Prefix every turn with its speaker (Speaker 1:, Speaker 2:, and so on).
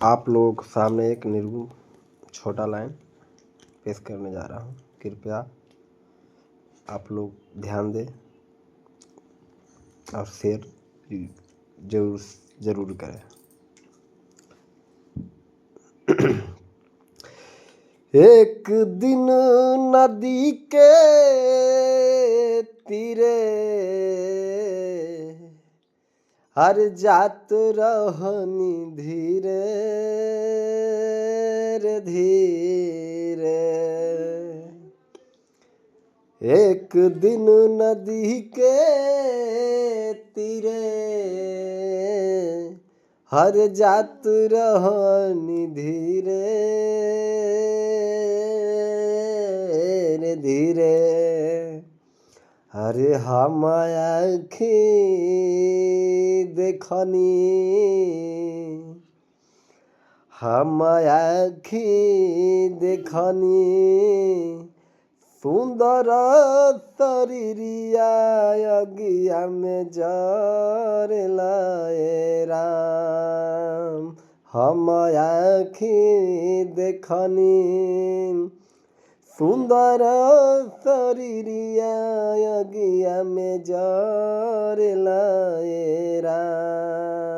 Speaker 1: आप लोगों के सामने एक निर्गुण छोटा लाइन पेश करने जा रहा हूँ। कृपया आप लोग ध्यान दें और शेयर जरूर करें। एक दिन नदी के तीरे हर जात रहनी धीरे रे धीरे। एक दिन नदी के तीरे हर जात रहनी धीरे रे धीरे। अरे हम आँखी देखनी, हम आँखी देखनी सुंदर शरीरिया अगिया में जरेला ए राम। हम आँखी देखनी सुंदर शरीरिया अगिया में जरेला ए राम।